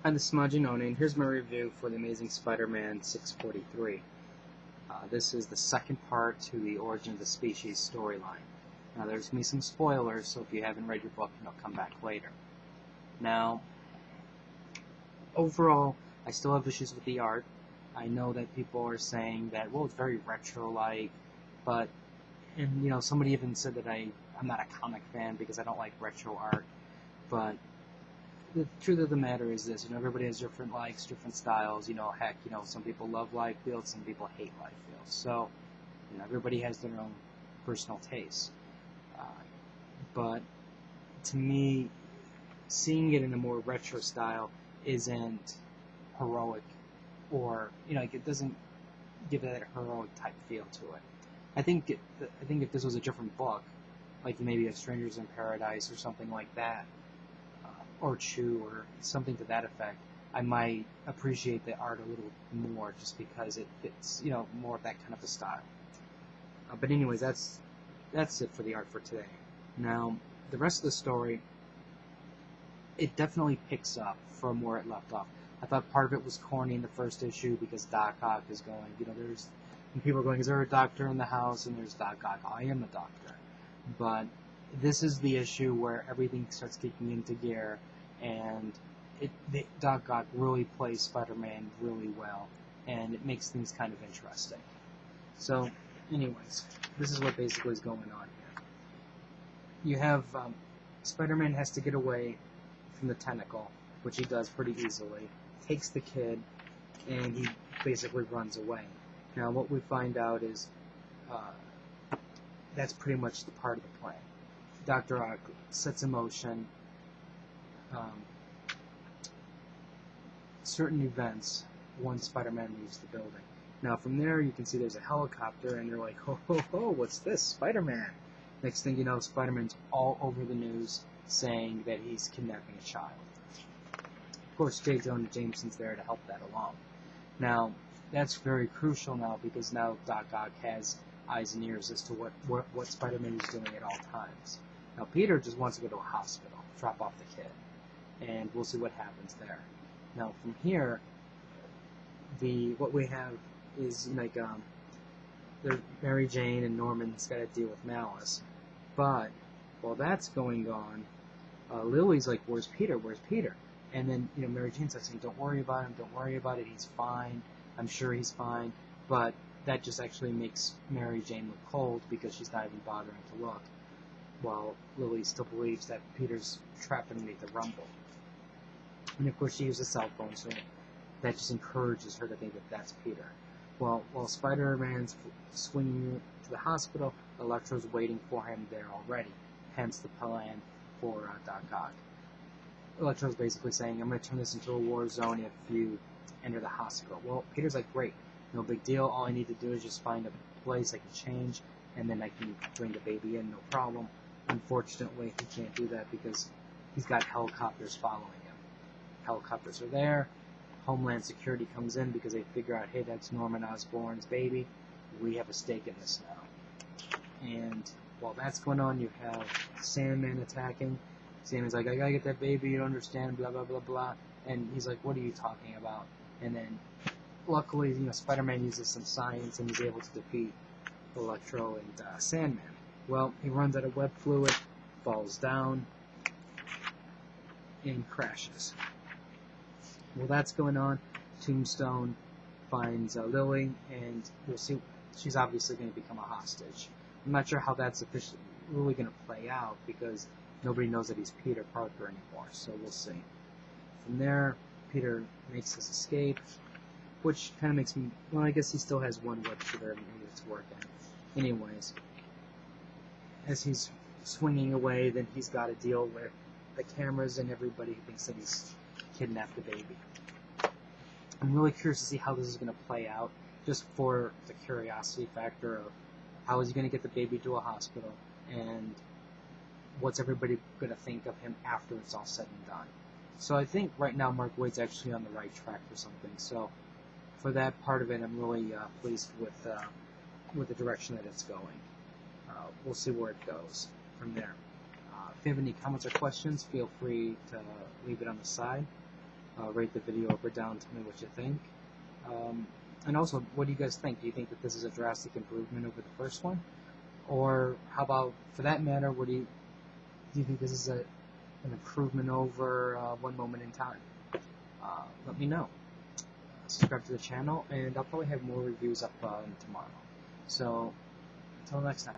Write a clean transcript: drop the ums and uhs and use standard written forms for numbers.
Hi, this is Majinone, and here's my review for The Amazing Spider-Man 643. This is the second part to the Origin of the Species storyline. Now, there's going to be some spoilers, so if you haven't read your book, come back later. Now, overall, I still have issues with the art. I know that people are saying that, well, it's very retro-like, but, and somebody even said that I'm not a comic fan because I don't like retro art, but the truth of the matter is this, everybody has different likes, different styles, heck, some people love Liefeld, some people hate Liefeld, so, everybody has their own personal tastes, but to me, seeing it in a more retro style isn't heroic, or, it doesn't give that heroic type feel to it. I think if this was a different book, like maybe a Strangers in Paradise or something like that, or Chew, or something to that effect, I might appreciate the art a little more just because it fits, more of that kind of a style. But anyways, that's it for the art for today. Now, the rest of the story, it definitely picks up from where it left off. I thought part of it was corny in the first issue because Doc Ock is going, and people are going, is there a doctor in the house? And there's Doc Ock, I am a doctor. But this is the issue where everything starts kicking into gear, and Doc Ock really plays Spider-Man really well, and it makes things kind of interesting. So, anyways, this is what basically is going on here. You have Spider-Man has to get away from the tentacle, which he does pretty easily, takes the kid, and he basically runs away. Now, what we find out is that's pretty much the part of the plan. Dr. Ock sets in motion certain events once Spider-Man leaves the building. Now, from there, you can see there's a helicopter, and they're like, ho, ho, ho, what's this? Spider-Man! Next thing you know, Spider-Man's all over the news saying that he's kidnapping a child. Of course, J. Jonah Jameson's there to help that along. Now, that's very crucial now, because now Doc Ock has eyes and ears as to what Spider-Man is doing at all times. Now, Peter just wants to go to a hospital, drop off the kid, and we'll see what happens there. Now, from here, what we have is, Mary Jane and Norman's got to deal with Malice. But, while that's going on, Lily's like, where's Peter? Where's Peter? And then, Mary Jane's like saying, don't worry about him, don't worry about it, he's fine, I'm sure he's fine. But that just actually makes Mary Jane look cold because she's not even bothering to look, while Lily still believes that Peter's trapped underneath the rumble. And of course she uses a cell phone, so that just encourages her to think that that's Peter. Well, while Spider-Man's swinging to the hospital, Electro's waiting for him there already, hence the plan for Doc Ock. Electro's basically saying, I'm going to turn this into a war zone if you enter the hospital. Well, Peter's like, great, no big deal, all I need to do is just find a place I can change, and then I can bring the baby in, no problem. Unfortunately, he can't do that because he's got helicopters following him. Helicopters are there, Homeland Security comes in because they figure out, hey, that's Norman Osborn's baby, we have a stake in this now. And while that's going on, you have Sandman attacking. Sandman's like, I gotta get that baby, you don't understand, blah, blah, blah, blah. And he's like, what are you talking about? And then, luckily, Spider-Man uses some science and he's able to defeat Electro and Sandman. Well, he runs out of web fluid, falls down, and crashes. Well, that's going on. Tombstone finds Lily, and we'll see. She's obviously going to become a hostage. I'm not sure how that's really going to play out because nobody knows that he's Peter Parker anymore, so we'll see. From there, Peter makes his escape, which kind of makes me, well, I guess he still has one web shooter to work in. Anyways, as he's swinging away, then he's got to deal with the cameras and everybody who thinks that he's kidnapped the baby. I'm really curious to see how this is going to play out, just for the curiosity factor of how is he going to get the baby to a hospital, and what's everybody going to think of him after it's all said and done. So I think right now Mark Waid's actually on the right track for something. So for that part of it, I'm really pleased with the direction that it's going. We'll see where it goes from there. If you have any comments or questions, feel free to leave it on the side. rate the video up or down. Tell me what you think. And also, what do you guys think? Do you think that this is a drastic improvement over the first one? Or how about, for that matter, do you think this is an improvement over One Moment in Time? Let me know. Subscribe to the channel, and I'll probably have more reviews up tomorrow. So, until next time.